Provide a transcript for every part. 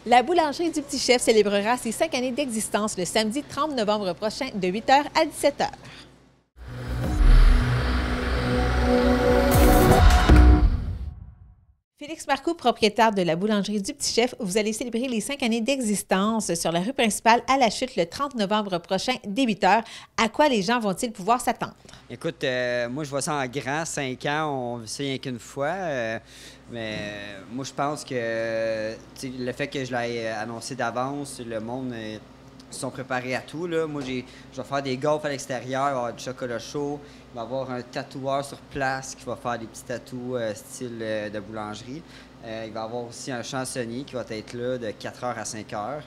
La boulangerie du Petit Chef célébrera ses 5 années d'existence le samedi 30 novembre prochain de 8 h à 17 h. Félix Marcoux, propriétaire de la boulangerie du Petit Chef, vous allez célébrer les 5 années d'existence sur la rue principale à la Chute le 30 novembre prochain dès 8 h. À quoi les gens vont-ils pouvoir s'attendre? Écoute, moi, je vois ça en grand. 5 ans, on vit ça rien qu'une fois. Mais moi, je pense que le fait que je l'ai annoncé d'avance, le monde sont préparés à tout. Là. Moi, je vais faire des gaufres à l'extérieur, il va y avoir du chocolat chaud, il va y avoir un tatoueur sur place qui va faire des petits tatous style de boulangerie. Il va y avoir aussi un chansonnier qui va être là de 4 h à 5 h.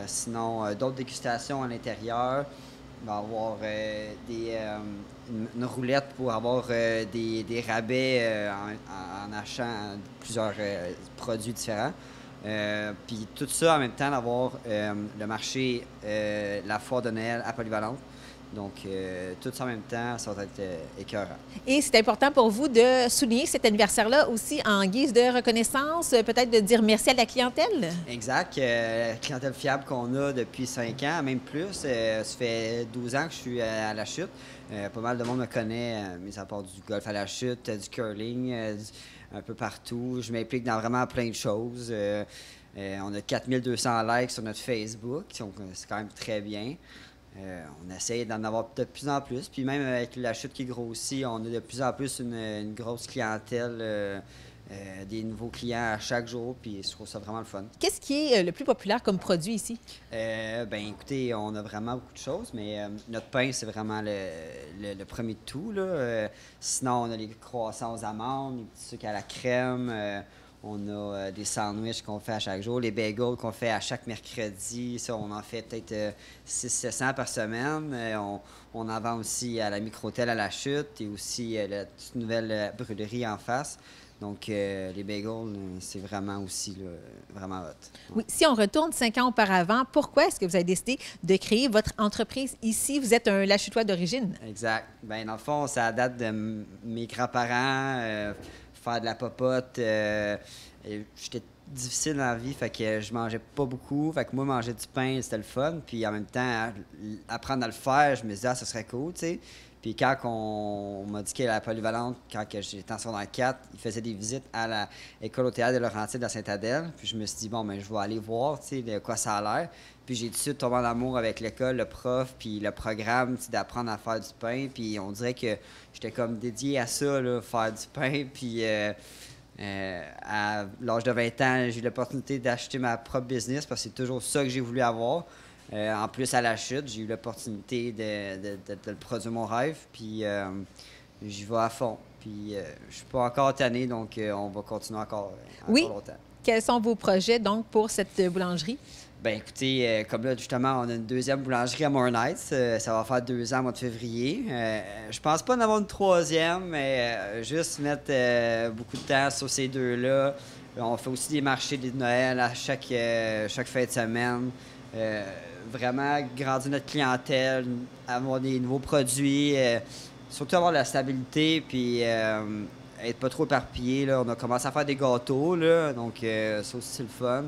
Sinon, d'autres dégustations à l'intérieur. Il va y avoir une roulette pour avoir des rabais en achetant plusieurs produits différents. Puis tout ça en même temps d'avoir le marché, la foire de Noël à Polyvalente. Donc, tout ça en même temps, ça va être écœurant. Et c'est important pour vous de souligner cet anniversaire-là aussi en guise de reconnaissance, peut-être de dire merci à la clientèle? Exact. La clientèle fiable qu'on a depuis 5 ans, même plus. Ça fait 12 ans que je suis à la Chute. Pas mal de monde me connaît, mis à part du golf à la Chute, du curling, un peu partout. Je m'implique dans vraiment plein de choses. On a 4200 likes sur notre Facebook, donc c'est quand même très bien. On essaie d'en avoir de plus en plus. Puis même avec la Chute qui grossit, on a de plus en plus une grosse clientèle, des nouveaux clients à chaque jour. Puis je trouve ça vraiment le fun. Qu'est-ce qui est le plus populaire comme produit ici? Écoutez, on a vraiment beaucoup de choses, mais notre pain, c'est vraiment le premier de tout, là. Sinon, on a les croissants aux amandes, les petits sucres à la crème. On a des sandwichs qu'on fait à chaque jour, les bagels qu'on fait à chaque mercredi. Ça, on en fait peut-être 600-700 par semaine. On en vend aussi à la micro-hôtel à la Chute et aussi la toute nouvelle brûlerie en face. Donc, les bagels, c'est vraiment aussi là, vraiment hot. Oui, si on retourne 5 ans auparavant, pourquoi est-ce que vous avez décidé de créer votre entreprise ici? Vous êtes un Lachutois d'origine. Exact. Bien, dans le fond, ça date de mes grands-parents. Faire de la popote. J'étais difficile dans la vie, fait que je mangeais pas beaucoup. Fait que moi, manger du pain, c'était le fun. Puis en même temps, apprendre à le faire, je me disais, ça serait cool, tu sais. Puis quand on m'a dit qu'à la Polyvalente, quand j'étais en secondaire 4, ils faisaient des visites à l'école au théâtre de Laurentides à Sainte-Adèle. Puis je me suis dit, bon, ben je vais aller voir, tu sais, de quoi ça a l'air. Puis j'ai tout de suite tombé en amour avec l'école, le prof, puis le programme, d'apprendre à faire du pain. Puis on dirait que j'étais comme dédié à ça, là, faire du pain. Puis à l'âge de 20 ans, j'ai eu l'opportunité d'acheter ma propre business parce que c'est toujours ça que j'ai voulu avoir. En plus, à la Chute, j'ai eu l'opportunité de produire mon rêve. Puis j'y vais à fond. Puis je suis pas encore tanné, donc on va continuer encore longtemps. Quels sont vos projets donc pour cette boulangerie? Bien, écoutez, comme là, justement, on a une deuxième boulangerie à Moore Knights. Ça va faire 2 ans au mois de février. Je pense pas en avoir une troisième, mais juste mettre beaucoup de temps sur ces deux-là. On fait aussi des marchés de Noël à chaque fin de semaine. Vraiment grandir notre clientèle, avoir des nouveaux produits, surtout avoir de la stabilité, puis être pas trop éparpillé. Là. On a commencé à faire des gâteaux, là, donc ça aussi c'est le fun.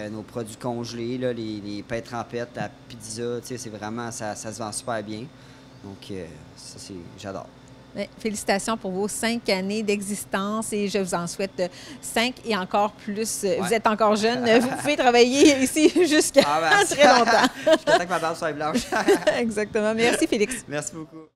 Nos produits congelés, là, les pains trempettes, la pizza, c'est vraiment, ça se vend super bien. Donc, ça, j'adore. Félicitations pour vos 5 années d'existence et je vous en souhaite 5 et encore plus. Ouais. Vous êtes encore jeune, vous pouvez travailler ici jusqu'à très longtemps. Jusqu'à temps que ma barbe soit blanche. Exactement. Merci, Félix. Merci beaucoup.